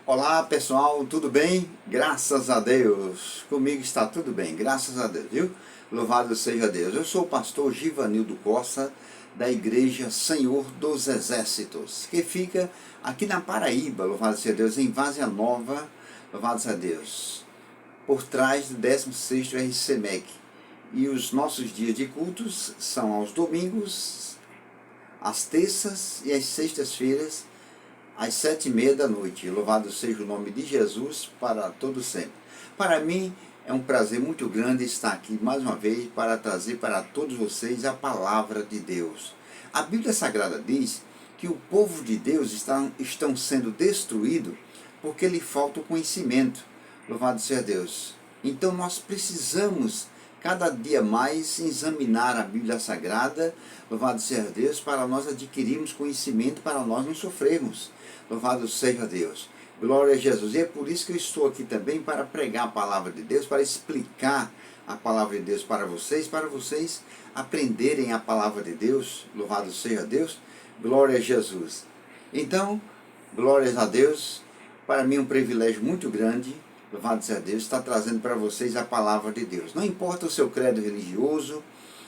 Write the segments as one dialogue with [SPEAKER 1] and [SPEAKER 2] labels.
[SPEAKER 1] Olá pessoal, tudo bem? Graças a Deus, comigo está tudo bem, graças a Deus, viu? Louvado seja Deus. Eu sou o pastor Givanildo Costa, da Igreja Senhor dos Exércitos, que fica aqui na Paraíba, louvado seja Deus, em Várzea Nova, louvado seja Deus, por trás do 16º RCMEC. E os nossos dias de cultos são aos domingos, às terças e às sextas-feiras, às 7h30 da noite. Louvado seja o nome de Jesus para todo sempre. Para mim é um prazer muito grande estar aqui mais uma vez para trazer para todos vocês a palavra de Deus. A Bíblia Sagrada diz que o povo de Deus estão sendo destruído porque lhe falta o conhecimento. Louvado seja Deus. Então nós precisamos cada dia mais examinar a Bíblia Sagrada, louvado seja Deus, para nós adquirirmos conhecimento, para nós não sofrermos. Louvado seja Deus. Glória a Jesus. E é por isso que eu estou aqui também para pregar a palavra de Deus, para explicar a palavra de Deus para vocês aprenderem a palavra de Deus. Louvado seja Deus. Glória a Jesus. Então, glórias a Deus. Para mim é um privilégio muito grande, louvado seja Deus, estar trazendo para vocês a palavra de Deus. Não importa o seu credo religioso,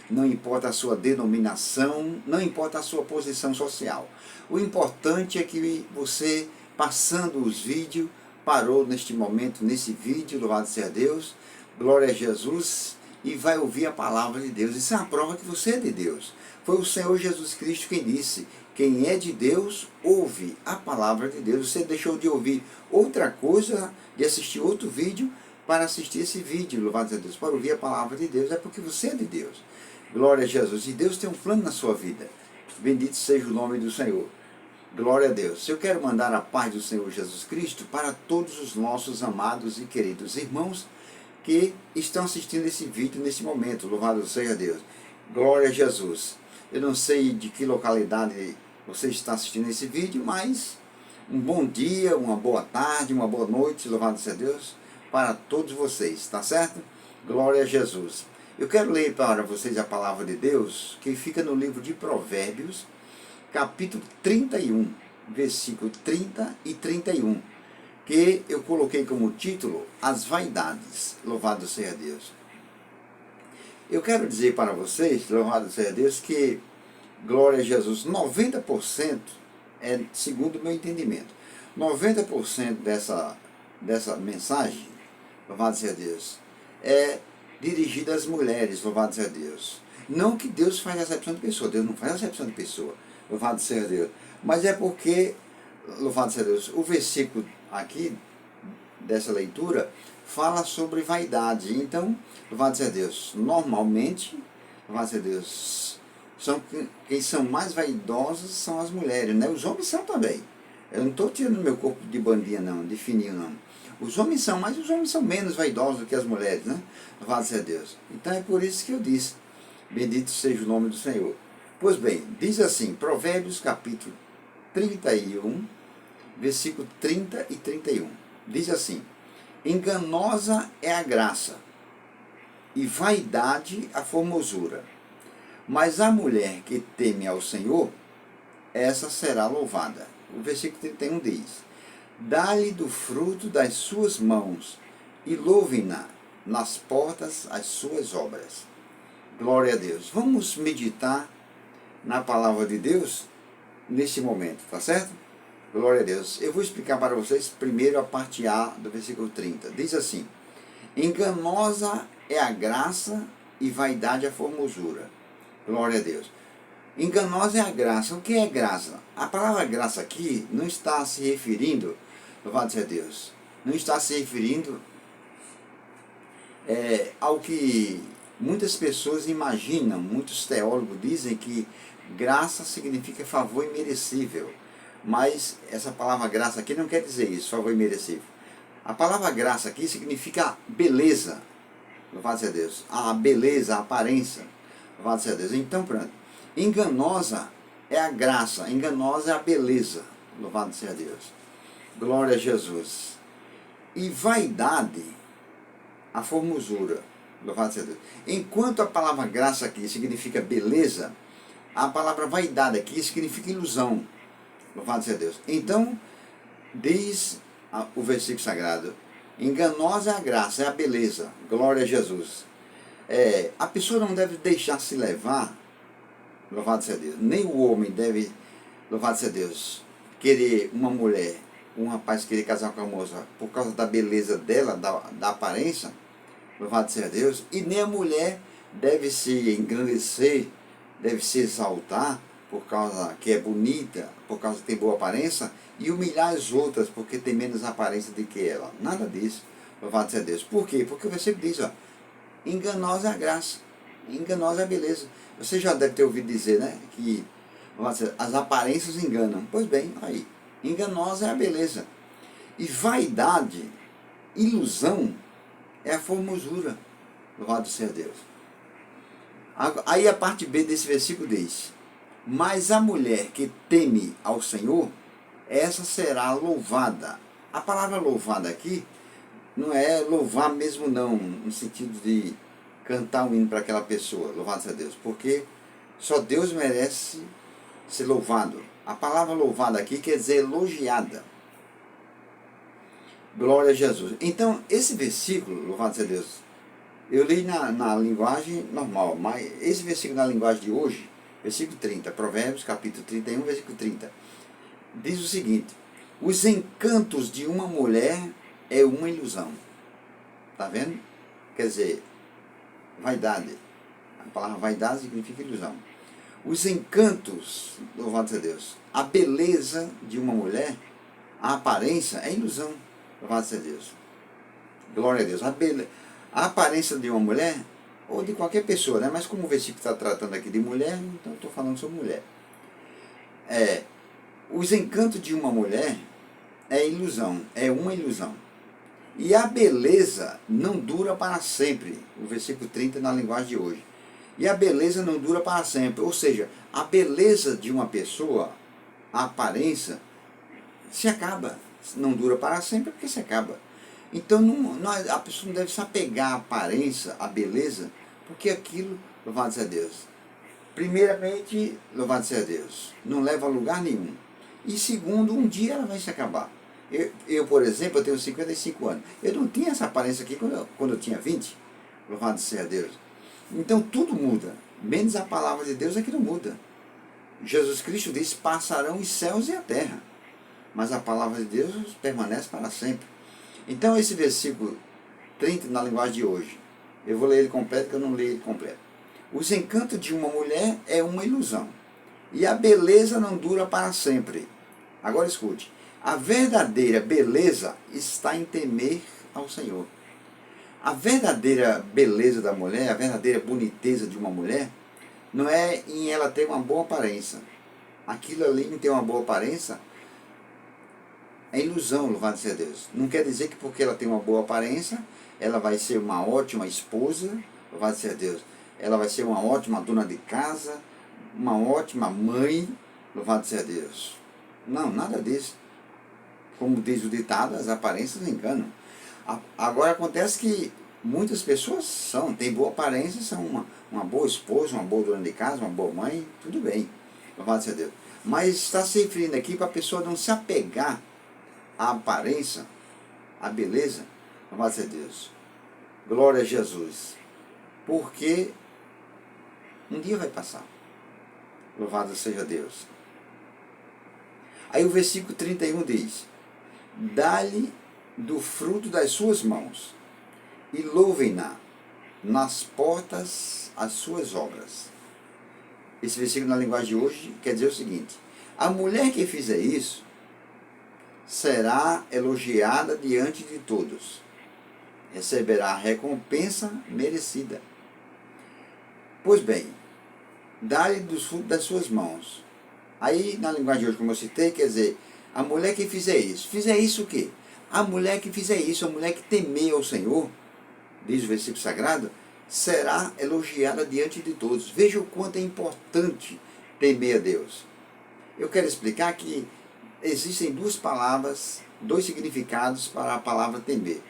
[SPEAKER 1] não importa a sua denominação, não importa a sua posição social. O importante é que você, passando os vídeos, parou neste momento, nesse vídeo, louvado seja Deus, glória a Jesus, e vai ouvir a palavra de Deus. Isso é uma prova que você é de Deus. Foi o Senhor Jesus Cristo quem disse: quem é de Deus, ouve a palavra de Deus. Você deixou de ouvir outra coisa, de assistir outro vídeo, para assistir esse vídeo, louvado seja Deus, para ouvir a palavra de Deus, é porque você é de Deus. Glória a Jesus. E Deus tem um plano na sua vida. Bendito seja o nome do Senhor. Glória a Deus. Eu quero mandar a paz do Senhor Jesus Cristo para todos os nossos amados e queridos irmãos que estão assistindo esse vídeo nesse momento. Louvado seja Deus. Glória a Jesus. Eu não sei de que localidade você está assistindo esse vídeo, mas um bom dia, uma boa tarde, uma boa noite, louvado seja Deus, para todos vocês, tá certo? Glória a Jesus. Eu quero ler para vocês a palavra de Deus, que fica no livro de Provérbios, capítulo 31, versículo 30 e 31, que eu coloquei como título, As Vaidades, louvado seja Deus. Eu quero dizer para vocês, louvado seja Deus, que, glória a Jesus, 90%, segundo o meu entendimento, 90% dessa mensagem, louvado seja Deus, é dirigida às mulheres, louvado seja Deus. Não que Deus faz acepção de pessoa, Deus não faz acepção de pessoa, louvado seja Deus. Mas é porque, louvado seja Deus, o versículo aqui, dessa leitura, fala sobre vaidade. Então, louvado seja Deus, normalmente, louvado seja Deus, quem são mais vaidosos são as mulheres, né? Os homens são também. Eu não estou tirando meu corpo de bandinha não, de fininho não. Os homens são, mas os homens são menos vaidosos do que as mulheres, né? Louvado seja Deus. Então é por isso que eu disse, bendito seja o nome do Senhor. Pois bem, diz assim, Provérbios capítulo 31, versículo 30 e 31. Diz assim: enganosa é a graça, e vaidade a formosura. Mas a mulher que teme ao Senhor, essa será louvada. O versículo 31 diz: dá-lhe do fruto das suas mãos, e louve-na nas portas as suas obras. Glória a Deus. Vamos meditar na palavra de Deus nesse momento, tá certo? Glória a Deus. Eu vou explicar para vocês primeiro a parte A do versículo 30. Diz assim: enganosa é a graça e vaidade a formosura. Glória a Deus. Enganosa é a graça. O que é graça? A palavra graça aqui não está se referindo, louvado seja Deus, não está se referindo ao que muitas pessoas imaginam, muitos teólogos dizem que graça significa favor imerecível. Mas essa palavra graça aqui não quer dizer isso, favor imerecível. A palavra graça aqui significa beleza, louvado seja Deus, a beleza, a aparência, louvado seja Deus. Então pronto, enganosa é a graça, enganosa é a beleza, louvado seja Deus. Glória a Jesus. E vaidade, a formosura, louvado seja Deus. Enquanto a palavra graça aqui significa beleza, a palavra vaidade aqui significa ilusão, louvado seja Deus. Então, diz o versículo sagrado. Enganosa é a graça, é a beleza. Glória a Jesus. A pessoa não deve deixar se levar, louvado seja Deus. Nem o homem deve, louvado seja Deus, querer uma mulher, um rapaz querer casar com a moça por causa da beleza dela, da aparência, louvado seja Deus. E nem a mulher deve se engrandecer, deve se exaltar por causa que é bonita, por causa que tem boa aparência, e humilhar as outras porque tem menos aparência do que ela. Nada disso, louvado seja Deus. Por quê? Porque o versículo diz, ó, enganosa é a graça, enganosa é a beleza. Você já deve ter ouvido dizer, né, que as aparências enganam. Pois bem, aí, enganosa é a beleza. E vaidade, ilusão, é a formosura, louvado seja Deus. Aí a parte B desse versículo diz, mas a mulher que teme ao Senhor, essa será louvada. A palavra louvada aqui não é louvar mesmo não, no sentido de cantar um hino para aquela pessoa, louvado seja Deus, porque só Deus merece ser louvado. A palavra louvada aqui quer dizer elogiada. Glória a Jesus. Então, esse versículo, louvado seja Deus, eu li na linguagem normal, mas esse versículo na linguagem de hoje, versículo 30, Provérbios, capítulo 31, versículo 30, diz o seguinte, os encantos de uma mulher é uma ilusão. Está vendo? Quer dizer, vaidade. A palavra vaidade significa ilusão. Os encantos, louvado seja Deus, a beleza de uma mulher, a aparência é ilusão, louvado seja Deus. Glória a Deus. A aparência de uma mulher, ou de qualquer pessoa, né? Mas como o versículo está tratando aqui de mulher, então estou falando sobre mulher. Os encantos de uma mulher é ilusão, é uma ilusão. E a beleza não dura para sempre. O versículo 30 na linguagem de hoje. E a beleza não dura para sempre. Ou seja, a beleza de uma pessoa, a aparência, se acaba. Não dura para sempre porque se acaba. Então a pessoa não deve se apegar à aparência, à beleza, porque aquilo, louvado seja Deus. Primeiramente, louvado seja Deus, não leva a lugar nenhum. E segundo, um dia ela vai se acabar. Eu, por exemplo, eu tenho 55 anos. Eu não tinha essa aparência aqui quando eu tinha 20. Louvado seja Deus. Então tudo muda. Menos a palavra de Deus é que não muda. Jesus Cristo disse, passarão os céus e a terra. Mas a palavra de Deus permanece para sempre. Então esse versículo 30 na linguagem de hoje, eu vou ler ele completo, porque eu não leio ele completo. Os encantos de uma mulher é uma ilusão. E a beleza não dura para sempre. Agora escute. A verdadeira beleza está em temer ao Senhor. A verdadeira beleza da mulher, a verdadeira boniteza de uma mulher, não é em ela ter uma boa aparência. Aquilo ali em ter uma boa aparência é ilusão, louvado seja Deus. Não quer dizer que porque ela tem uma boa aparência, ela vai ser uma ótima esposa, louvado seja Deus. Ela vai ser uma ótima dona de casa, uma ótima mãe, louvado seja Deus. Não, nada disso. Como diz o ditado, as aparências enganam. Agora acontece que muitas pessoas têm boa aparência, são uma boa esposa, uma boa dona de casa, uma boa mãe, tudo bem, louvado seja Deus. Mas está se referindo aqui para a pessoa não se apegar à aparência, à beleza, louvado seja Deus. Glória a Jesus. Porque um dia vai passar. Louvado seja Deus. Aí o versículo 31 diz, dá-lhe do fruto das suas mãos, e louvem-na nas portas as suas obras. Esse versículo na linguagem de hoje quer dizer o seguinte, a mulher que fizer isso, será elogiada diante de todos, receberá a recompensa merecida. Pois bem, dá-lhe dos frutos das suas mãos. Aí, na linguagem de hoje, como eu citei, quer dizer, a mulher que fizer isso o quê? A mulher que fizer isso, a mulher que temer ao Senhor, diz o versículo sagrado, será elogiada diante de todos. Veja o quanto é importante temer a Deus. Eu quero explicar que existem duas palavras, dois significados para a palavra temer.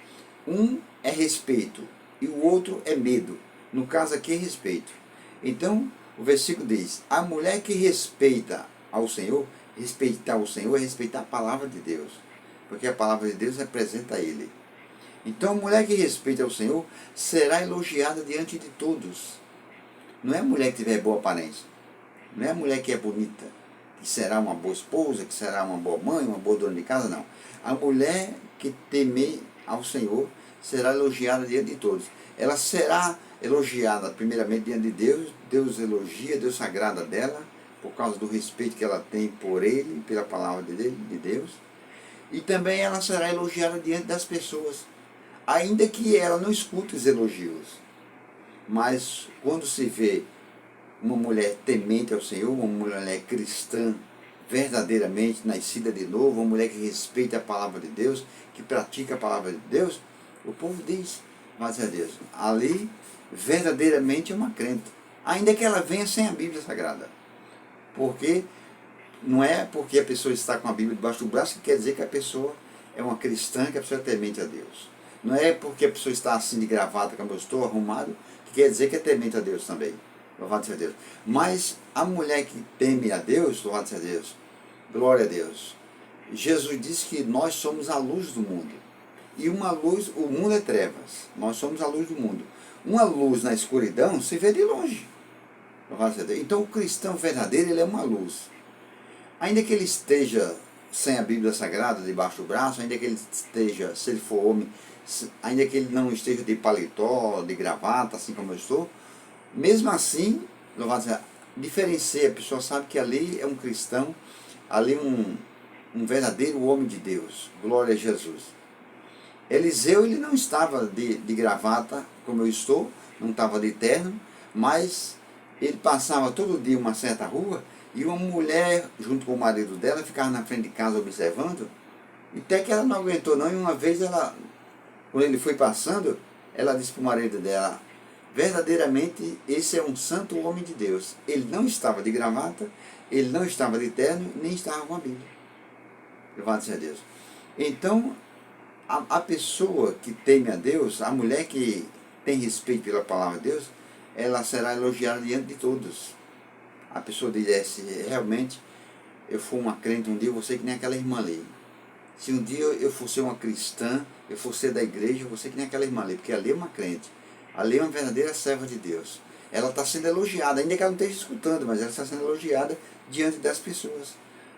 [SPEAKER 1] Um é respeito e o outro é medo. No caso aqui é respeito. Então, o versículo diz, a mulher que respeita ao Senhor, respeitar o Senhor é respeitar a palavra de Deus. porque a palavra de Deus representa Ele. Então a mulher que respeita ao Senhor será elogiada diante de todos. Não é a mulher que tiver boa aparência, não é a mulher que é bonita, que será uma boa esposa, que será uma boa mãe, uma boa dona de casa, não. A mulher que temer ao Senhor será elogiada diante de todos. Ela será elogiada primeiramente diante de Deus. Deus elogia, Deus se agrada dela, por causa do respeito que ela tem por Ele, pela palavra de Deus. E também ela será elogiada diante das pessoas, ainda que ela não escute os elogios. Mas quando se vê uma mulher temente ao Senhor, uma mulher cristã, verdadeiramente nascida de novo, uma mulher que respeita a palavra de Deus, que pratica a palavra de Deus, o povo diz, mas a Deus, ali verdadeiramente é uma crente, ainda que ela venha sem a Bíblia Sagrada. Porque não é porque a pessoa está com a Bíblia debaixo do braço que quer dizer que a pessoa é uma cristã, que a pessoa é temente a Deus. Não é porque a pessoa está assim de gravata, como eu estou, arrumado, que quer dizer que é temente a Deus também. Louvado seja Deus. Mas a mulher que teme a Deus, louvado seja Deus, glória a Deus. Jesus disse que nós somos a luz do mundo. E uma luz, o mundo é trevas. Nós somos a luz do mundo. Uma luz na escuridão se vê de longe. Louvado seja Deus. Então o cristão verdadeiro, ele é uma luz. Ainda que ele esteja sem a Bíblia Sagrada debaixo do braço, ainda que ele esteja, se ele for homem, ainda que ele não esteja de paletó, de gravata, assim como eu estou, mesmo assim, louvado seja, diferencia, a pessoa sabe que ali é um cristão, ali um verdadeiro homem de Deus, glória a Jesus. Eliseu, ele não estava de gravata, como eu estou, não estava de terno, mas ele passava todo dia uma certa rua, e uma mulher, junto com o marido dela, ficava na frente de casa observando, e até que ela não aguentou não, e uma vez ela, quando ele foi passando, ela disse para o marido dela, verdadeiramente esse é um santo homem de Deus. Ele não estava de gravata, ele não estava de terno, nem estava com a Bíblia. Louvado seja Deus. Então, a pessoa que teme a Deus, a mulher que tem respeito pela palavra de Deus, ela será elogiada diante de todos. A pessoa diz, se realmente eu for uma crente um dia, eu vou ser que nem aquela irmã ali. Se um dia eu for ser uma cristã, eu for ser da igreja, eu vou ser que nem aquela irmã ali, porque ali é uma crente. Ali é uma verdadeira serva de Deus. Ela está sendo elogiada, ainda que ela não esteja escutando, mas ela está sendo elogiada diante das pessoas.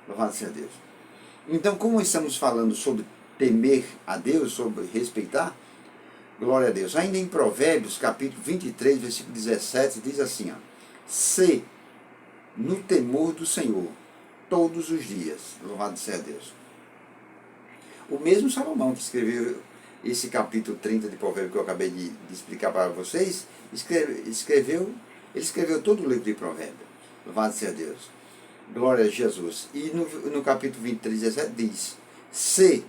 [SPEAKER 1] Louvado seja Deus. Então, como estamos falando sobre temer a Deus, sobre respeitar, glória a Deus. Ainda em Provérbios, capítulo 23, versículo 17, diz assim, ó, se no temor do Senhor todos os dias, louvado seja Deus. O mesmo Salomão que escreveu esse capítulo 30 de Provérbios que eu acabei de explicar para vocês, ele escreveu todo o livro de Provérbios. Louvado seja Deus. Glória a Jesus. E no capítulo 23, 17 diz, se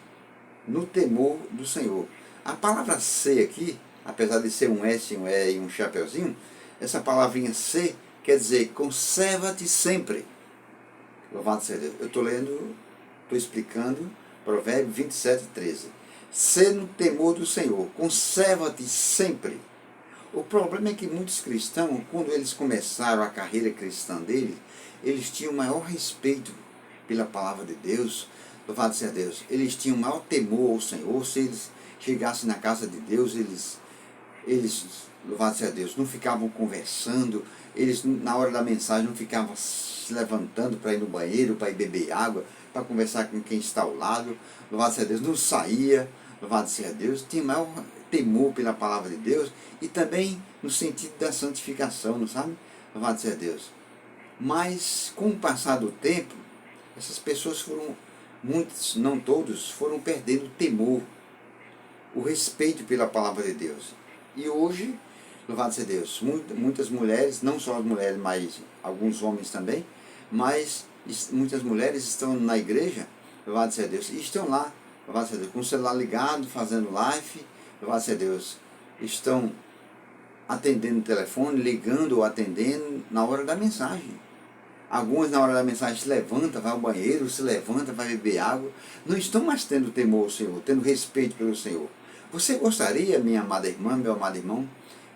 [SPEAKER 1] no temor do Senhor. A palavra se aqui, apesar de ser um S, um E e um chapeuzinho, essa palavrinha se quer dizer conserva-te sempre. Louvado seja Deus. Eu estou lendo, estou explicando Provérbios 27, 13. Se no temor do Senhor, conserva-te sempre. O problema é que muitos cristãos, quando eles começaram a carreira cristã deles, eles tinham maior respeito pela palavra de Deus. Louvado seja Deus. Eles tinham maior temor ao Senhor. Se eles chegassem na casa de Deus, eles louvado seja Deus, não ficavam conversando, eles na hora da mensagem não ficavam se levantando para ir no banheiro, para ir beber água, para conversar com quem está ao lado, louvado seja Deus, não saía, louvado seja Deus, tinha maior temor pela palavra de Deus e também no sentido da santificação, não sabe? Louvado seja Deus. Mas com o passar do tempo, essas pessoas foram, muitos, não todos, foram perdendo o temor, o respeito pela palavra de Deus. E hoje, louvado seja Deus, muitas mulheres, não só as mulheres, mas alguns homens também, mas muitas mulheres estão na igreja, louvado seja Deus, e estão lá, louvado seja Deus, com o celular ligado, fazendo live, louvado seja Deus, estão atendendo o telefone, ligando ou atendendo na hora da mensagem. Algumas na hora da mensagem se levanta, vai ao banheiro, se levanta, vai beber água, não estão mais tendo temor ao Senhor, tendo respeito pelo Senhor. Você gostaria, minha amada irmã, meu amado irmão,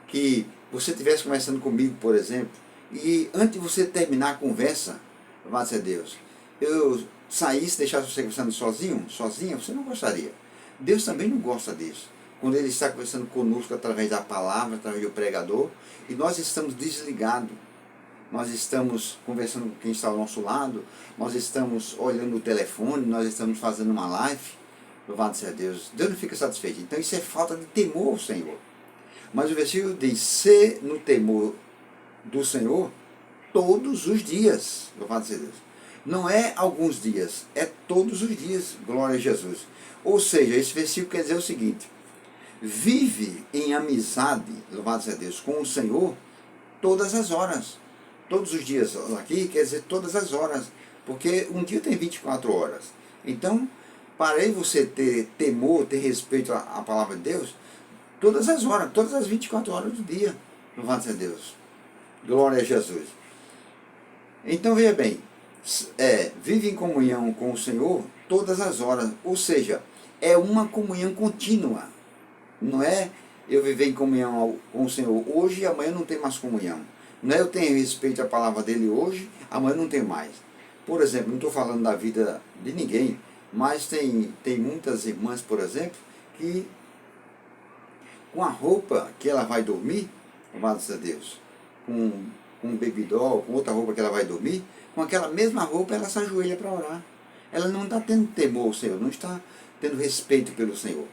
[SPEAKER 1] que você estivesse conversando comigo, por exemplo, e antes de você terminar a conversa, louvado seja Deus, saísse, deixasse você conversando sozinho, sozinha, você não gostaria. Deus também não gosta disso. Quando Ele está conversando conosco através da palavra, através do pregador, e nós estamos desligados, nós estamos conversando com quem está ao nosso lado, nós estamos olhando o telefone, nós estamos fazendo uma live, louvado seja Deus. Deus não fica satisfeito. Então isso é falta de temor ao Senhor. Mas o versículo diz, ser no temor do Senhor todos os dias, louvado seja Deus. Não é alguns dias, é todos os dias, glória a Jesus. Ou seja, esse versículo quer dizer o seguinte, vive em amizade, louvado seja Deus, com o Senhor todas as horas. Todos os dias aqui quer dizer todas as horas, porque um dia tem 24 horas. Então, para aí você ter temor, ter respeito à palavra de Deus, todas as horas, todas as 24 horas do dia, louvado seja Deus. Glória a Jesus. Então, veja bem, vive em comunhão com o Senhor todas as horas, ou seja, é uma comunhão contínua. Não é eu viver em comunhão com o Senhor hoje e amanhã não tem mais comunhão. Não é eu tenho respeito à palavra dele hoje, amanhã não tem mais. Por exemplo, não estou falando da vida de ninguém, mas tem muitas irmãs, por exemplo, que com a roupa que ela vai dormir, louvado seja Deus, com um baby doll, com outra roupa que ela vai dormir, com aquela mesma roupa ela se ajoelha para orar. Ela não está tendo temor ao Senhor, não está tendo respeito pelo Senhor.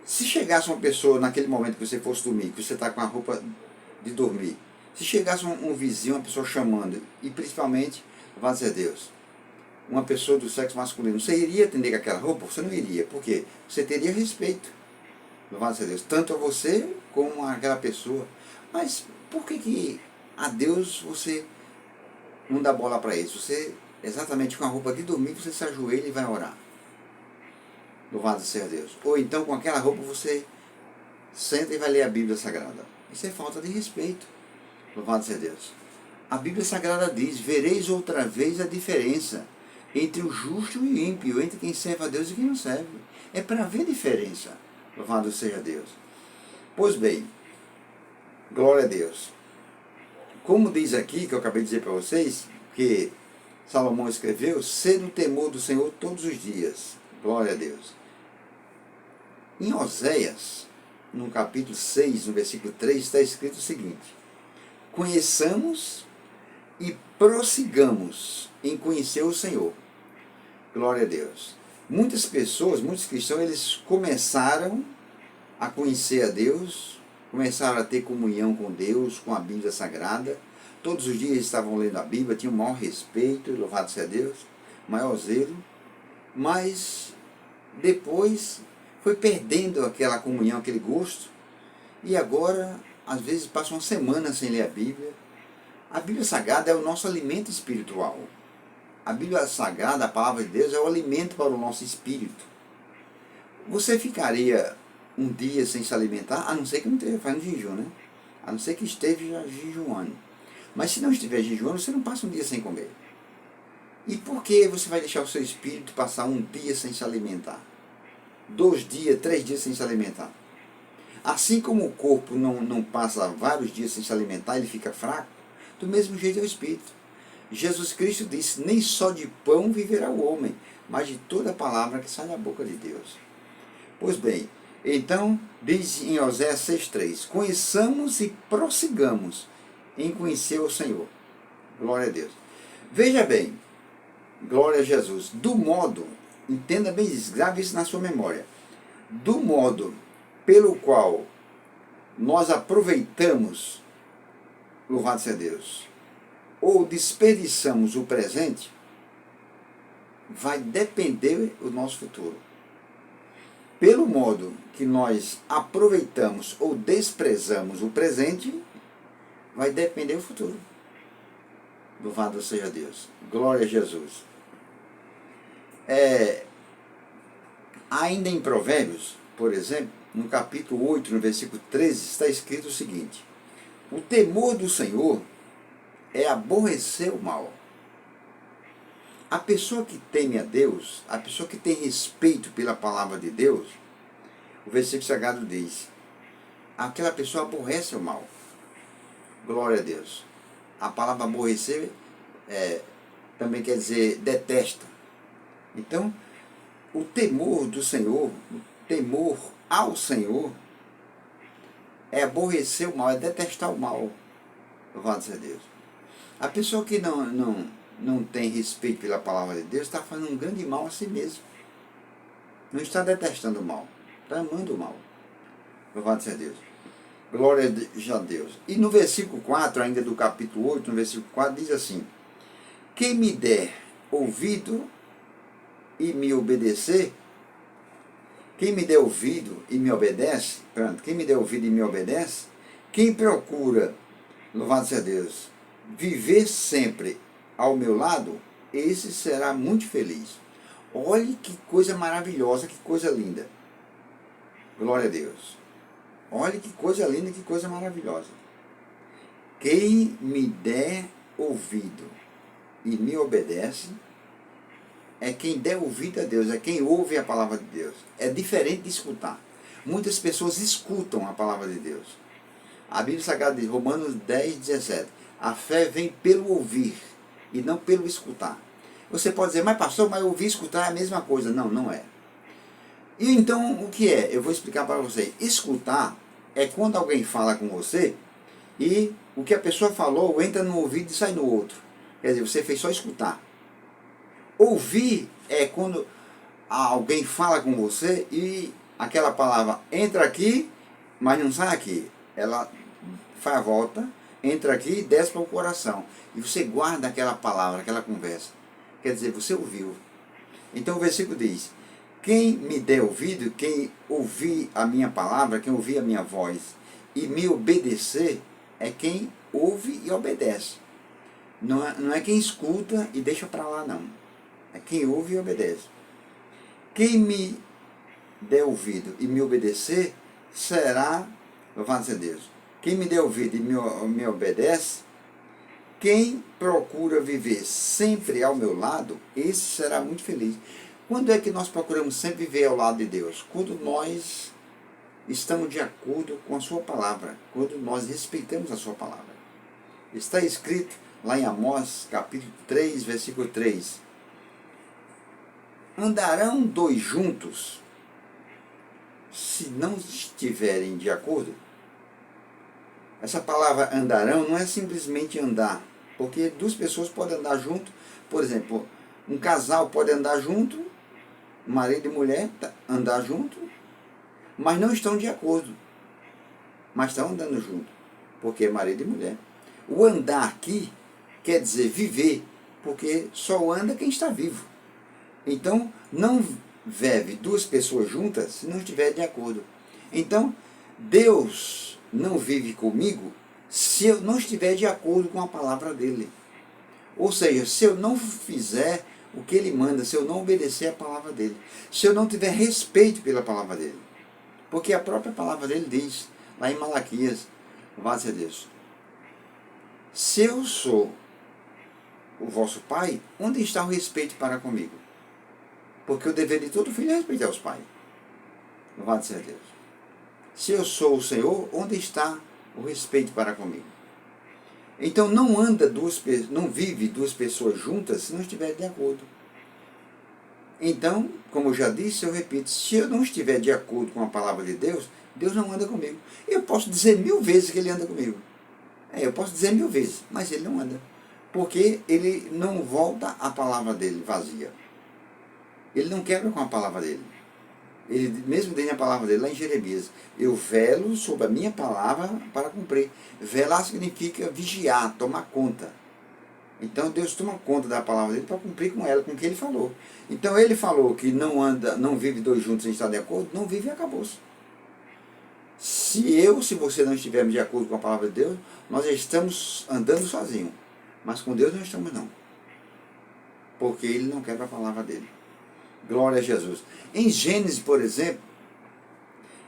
[SPEAKER 1] Se chegasse uma pessoa naquele momento que você fosse dormir, que você está com a roupa de dormir, se chegasse um vizinho, uma pessoa chamando, e principalmente, louvado seja Deus, uma pessoa do sexo masculino, você iria atender com aquela roupa? Você não iria. Por quê? Você teria respeito, louvado seja Deus, tanto a você como aquela pessoa. Mas por que a Deus você não dá bola para isso? Você, exatamente com a roupa de dormir, você se ajoelha e vai orar. Louvado seja Deus. Ou então com aquela roupa você senta e vai ler a Bíblia Sagrada. Isso é falta de respeito. Louvado seja Deus. A Bíblia Sagrada diz, vereis outra vez a diferença entre o justo e o ímpio, entre quem serve a Deus e quem não serve. É para ver a diferença. Louvado seja Deus. Pois bem, glória a Deus. Como diz aqui, que eu acabei de dizer para vocês, que Salomão escreveu, ser no temor do Senhor todos os dias. Glória a Deus. Em Oséias, no capítulo 6, no versículo 3, está escrito o seguinte, conheçamos e prossigamos em conhecer o Senhor. Glória a Deus. Muitas pessoas, muitos cristãos, eles começaram a conhecer a Deus, começaram a ter comunhão com Deus, com a Bíblia Sagrada. Todos os dias estavam lendo a Bíblia, tinham o maior respeito, louvado seja Deus, maior zelo. Mas depois foi perdendo aquela comunhão, aquele gosto. E agora, às vezes, passa uma semana sem ler a Bíblia. A Bíblia Sagrada é o nosso alimento espiritual. A Bíblia Sagrada, a Palavra de Deus, é o alimento para o nosso espírito. Você ficaria um dia sem se alimentar, a não ser que não esteja fazendo jejum, né? A não ser que esteja jejuando. Mas se não estiver jejuando, você não passa um dia sem comer. E por que você vai deixar o seu espírito passar um dia sem se alimentar? 2 dias, 3 dias sem se alimentar? Assim como o corpo não passa vários dias sem se alimentar, ele fica fraco, do mesmo jeito é o espírito. Jesus Cristo disse, nem só de pão viverá o homem, mas de toda a palavra que sai da boca de Deus. Pois bem, então, diz em Oséias 6,3, conheçamos e prossigamos em conhecer o Senhor. Glória a Deus. Veja bem, glória a Jesus, do modo, entenda bem isso, grave isso na sua memória, do modo pelo qual nós aproveitamos, louvado seja Deus, ou desperdiçamos o presente, vai depender do nosso futuro. Pelo modo que nós aproveitamos ou desprezamos o presente, vai depender do futuro. Louvado seja Deus. Glória a Jesus. Ainda em Provérbios, por exemplo, no capítulo 8, no versículo 13, está escrito o seguinte, o temor do Senhor é aborrecer o mal. A pessoa que teme a Deus, a pessoa que tem respeito pela palavra de Deus, o versículo sagrado diz, aquela pessoa aborrece o mal. Glória a Deus. A palavra aborrecer também quer dizer detesta. Então, o temor do Senhor, o temor ao Senhor, é aborrecer o mal, é detestar o mal. Louvado seja Deus. A pessoa que não tem respeito pela palavra de Deus está fazendo um grande mal a si mesmo. Não está detestando o mal, está amando o mal. Louvado seja Deus. Glória a Deus. E no versículo 4, ainda do capítulo 8, no versículo 4, diz assim: quem me der ouvido e me obedecer, quem me der ouvido e me obedece, pronto, quem me der ouvido e me obedece, quem procura, louvado seja Deus, viver sempre ao meu lado, esse será muito feliz. Olhe que coisa maravilhosa, que coisa linda. Glória a Deus. Olhe que coisa linda, que coisa maravilhosa. Quem me der ouvido e me obedece, é quem der ouvido a Deus, é quem ouve a palavra de Deus. É diferente de escutar. Muitas pessoas escutam a palavra de Deus. A Bíblia Sagrada diz, Romanos 10, 17, a fé vem pelo ouvir e não pelo escutar. Você pode dizer, mas pastor, mas ouvir e escutar é a mesma coisa. Não, não é. E então, o que é? Eu vou explicar para você. Escutar é quando alguém fala com você e o que a pessoa falou entra no ouvido e sai no outro. Quer dizer, você fez só escutar. Ouvir é quando alguém fala com você e aquela palavra entra aqui, mas não sai aqui. Ela faz a volta, entra aqui e desce para o coração. E você guarda aquela palavra, aquela conversa. Quer dizer, você ouviu. Então o versículo diz, quem me der ouvido, quem ouvir a minha palavra, quem ouvir a minha voz e me obedecer, é quem ouve e obedece. Não é quem escuta e deixa para lá, não. É quem ouve e obedece. Quem me der ouvido e me obedecer, será, louvado seja Deus, quem me der ouvido e me obedece, quem procura viver sempre ao meu lado, esse será muito feliz. Quando é que nós procuramos sempre viver ao lado de Deus? Quando nós estamos de acordo com a sua palavra, quando nós respeitamos a sua palavra. Está escrito lá em Amós, capítulo 3, versículo 3. Andarão dois juntos se não estiverem de acordo? Essa palavra andarão não é simplesmente andar, porque duas pessoas podem andar junto. Por exemplo, um casal pode andar junto, marido e mulher andar junto, mas não estão de acordo, mas estão andando junto, porque é marido e mulher. O andar aqui quer dizer viver, porque só anda quem está vivo. Então, não vive duas pessoas juntas se não estiver de acordo. Então, Deus não vive comigo se eu não estiver de acordo com a palavra dele. Ou seja, se eu não fizer o que ele manda, se eu não obedecer a palavra dele, se eu não tiver respeito pela palavra dele. Porque a própria palavra dele diz, lá em Malaquias, louvado seja Deus, se eu sou o vosso pai, onde está o respeito para comigo? Porque o dever de todo filho é respeitar os pais. Louvado seja Deus. Se eu sou o Senhor, onde está o respeito para comigo? Então não vive duas pessoas juntas se não estiver de acordo. Então, como eu já disse, eu repito, se eu não estiver de acordo com a palavra de Deus, Deus não anda comigo. Eu posso dizer 1000 vezes que ele anda comigo. Eu posso dizer 1000 vezes, mas ele não anda. Porque ele não volta a palavra dele vazia. Ele não quebra com a palavra dele. Ele mesmo tem a palavra dele lá em Jeremias. Eu velo sobre a minha palavra para cumprir. Velar significa vigiar, tomar conta. Então Deus toma conta da palavra dele para cumprir com ela, com o que ele falou. Então ele falou que não vive dois juntos sem estar de acordo, não vive e acabou-se. Se você não estivermos de acordo com a palavra de Deus, nós já estamos andando sozinhos. Mas com Deus não estamos não. Porque ele não quebra a palavra dele. Glória a Jesus. Em Gênesis, por exemplo,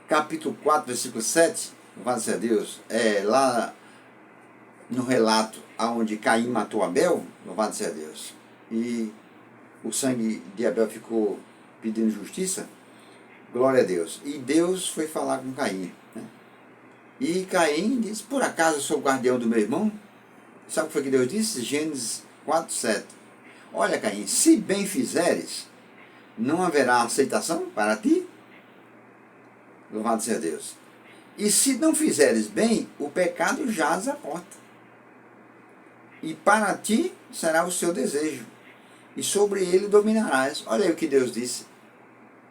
[SPEAKER 1] capítulo 4, versículo 7, louvado seja Deus, lá no relato onde Caim matou Abel, louvado seja Deus, e o sangue de Abel ficou pedindo justiça, glória a Deus. E Deus foi falar com Caim. Né? E Caim disse, por acaso eu sou o guardião do meu irmão? Sabe o que foi que Deus disse? Gênesis 4, 7. Olha, Caim, se bem fizeres, não haverá aceitação para ti? Louvado seja Deus. E se não fizeres bem, o pecado jaz à porta. E para ti será o seu desejo, e sobre ele dominarás. Olha aí o que Deus disse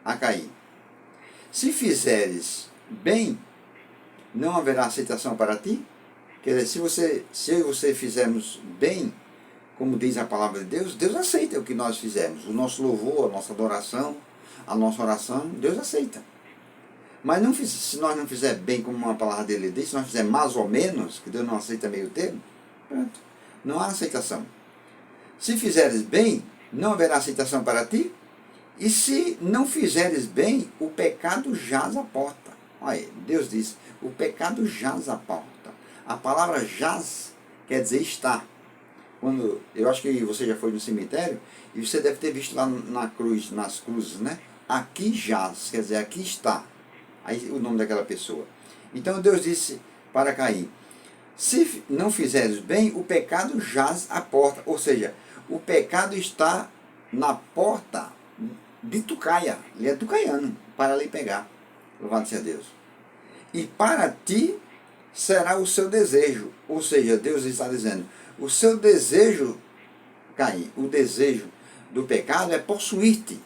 [SPEAKER 1] a Caim. Se fizeres bem, não haverá aceitação para ti? Quer dizer, se eu e você fizermos bem, como diz a palavra de Deus, Deus aceita o que nós fizemos. O nosso louvor, a nossa adoração, a nossa oração, Deus aceita. Mas não, se nós não fizermos bem, como uma palavra dele diz, se nós fizermos mais ou menos, que Deus não aceita meio termo, pronto, não há aceitação. Se fizeres bem, não haverá aceitação para ti? E se não fizeres bem, o pecado jaz à porta. Olha, Deus diz, o pecado jaz à porta. A palavra jaz quer dizer está. Eu acho que você já foi no cemitério e você deve ter visto lá na cruz, nas cruzes, né? Aqui jaz, quer dizer, aqui está. Aí o nome daquela pessoa. Então Deus disse para Caim, se não fizeres bem, o pecado jaz à porta. Ou seja, o pecado está na porta de tucaia. Ele é tucaiano, para lhe pegar. Louvado seja Deus. E para ti será o seu desejo. Ou seja, Deus está dizendo, o seu desejo, Caim, o desejo do pecado é possuir-te.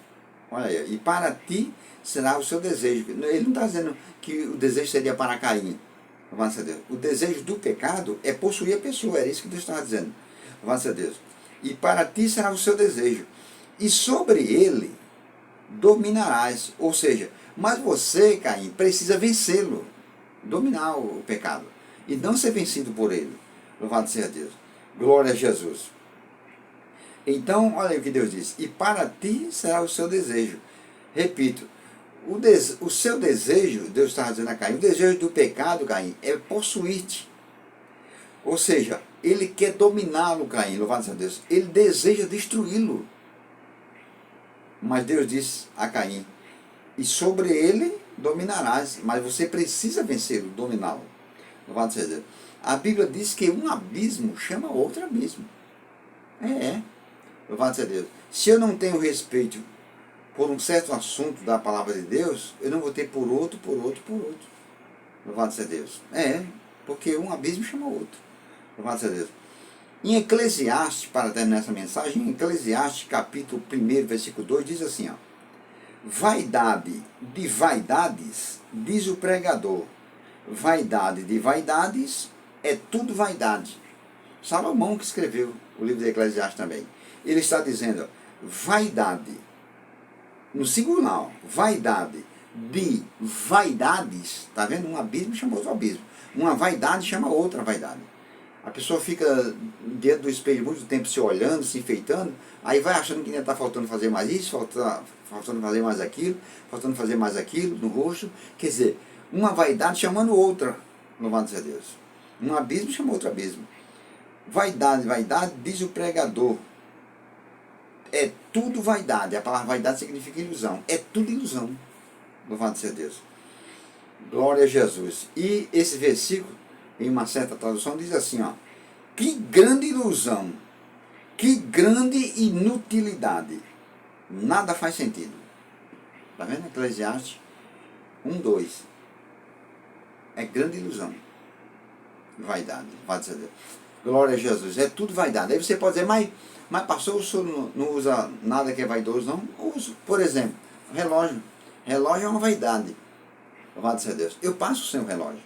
[SPEAKER 1] Olha aí, e para ti será o seu desejo. Ele não está dizendo que o desejo seria para Caim. Louvado seja Deus. O desejo do pecado é possuir a pessoa. Era isso que Deus estava dizendo. Louvado seja Deus. E para ti será o seu desejo. E sobre ele dominarás. Ou seja, mas você, Caim, precisa vencê-lo. Dominar o pecado. E não ser vencido por ele. Louvado seja Deus. Glória a Jesus. Então, olha aí o que Deus diz. E para ti será o seu desejo. Repito, o seu desejo, Deus está dizendo a Caim, o desejo do pecado, Caim, é possuir-te. Ou seja, ele quer dominá-lo, Caim, louvado seja Deus. Ele deseja destruí-lo. Mas Deus disse a Caim, e sobre ele dominarás, mas você precisa vencê-lo, dominá-lo. Louvado seja Deus. A Bíblia diz que um abismo chama outro abismo. Louvado seja Deus. Se eu não tenho respeito por um certo assunto da palavra de Deus, eu não vou ter por outro. Louvado seja Deus. Porque um abismo chama outro. Louvado seja Deus. Em Eclesiastes, para terminar essa mensagem, em Eclesiastes capítulo 1, versículo 2, diz assim, ó, vaidade de vaidades, diz o pregador, vaidade de vaidades é tudo vaidade. Salomão que escreveu o livro de Eclesiastes também. Ele está dizendo, vaidade, no singular, vaidade de vaidades, está vendo? Um abismo chama outro abismo. Uma vaidade chama outra vaidade. A pessoa fica dentro do espelho muito tempo se olhando, se enfeitando, aí vai achando que ainda está faltando fazer mais isso, faltando fazer mais aquilo, faltando fazer mais aquilo no rosto. Quer dizer, uma vaidade chamando outra, louvado seja Deus. Um abismo chama outro abismo. Vaidade, diz o pregador. É tudo vaidade. A palavra vaidade significa ilusão. É tudo ilusão. Louvado seja Deus. Glória a Jesus. E esse versículo, em uma certa tradução, diz assim, ó, que grande ilusão, que grande inutilidade. Nada faz sentido. Está vendo? Eclesiastes 1:2. É grande ilusão. Vaidade. Louvado seja Deus. Glória a Jesus. É tudo vaidade. Aí você pode dizer, mas pastor, o senhor não usa nada que é vaidoso, não? Uso. Por exemplo, relógio. Relógio é uma vaidade. Louvado seja Deus. Eu passo sem o relógio.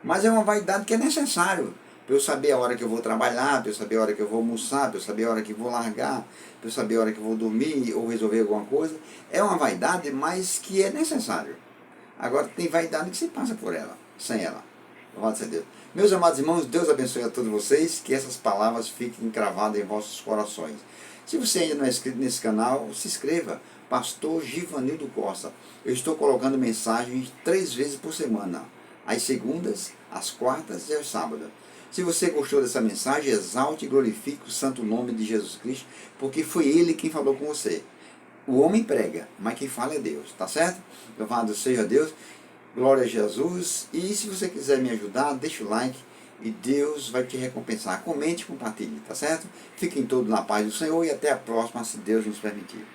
[SPEAKER 1] Mas é uma vaidade que é necessário. Para eu saber a hora que eu vou trabalhar, para eu saber a hora que eu vou almoçar, para eu saber a hora que eu vou largar, para eu saber a hora que eu vou dormir ou resolver alguma coisa. É uma vaidade, mas que é necessário. Agora tem vaidade que se passa por ela, sem ela. Louvado seja Deus. Meus amados irmãos, Deus abençoe a todos vocês, que essas palavras fiquem cravadas em vossos corações. Se você ainda não é inscrito nesse canal, se inscreva. Pastor Givanildo Costa. Eu estou colocando mensagens 3 vezes por semana. Às segundas, às quartas e aos sábados. Se você gostou dessa mensagem, exalte e glorifique o santo nome de Jesus Cristo, porque foi Ele quem falou com você. O homem prega, mas quem fala é Deus, tá certo? Louvado seja Deus, glória a Jesus. E se você quiser me ajudar, deixa o like e Deus vai te recompensar. Comente e compartilhe, tá certo? Fiquem todos na paz do Senhor e até a próxima, se Deus nos permitir.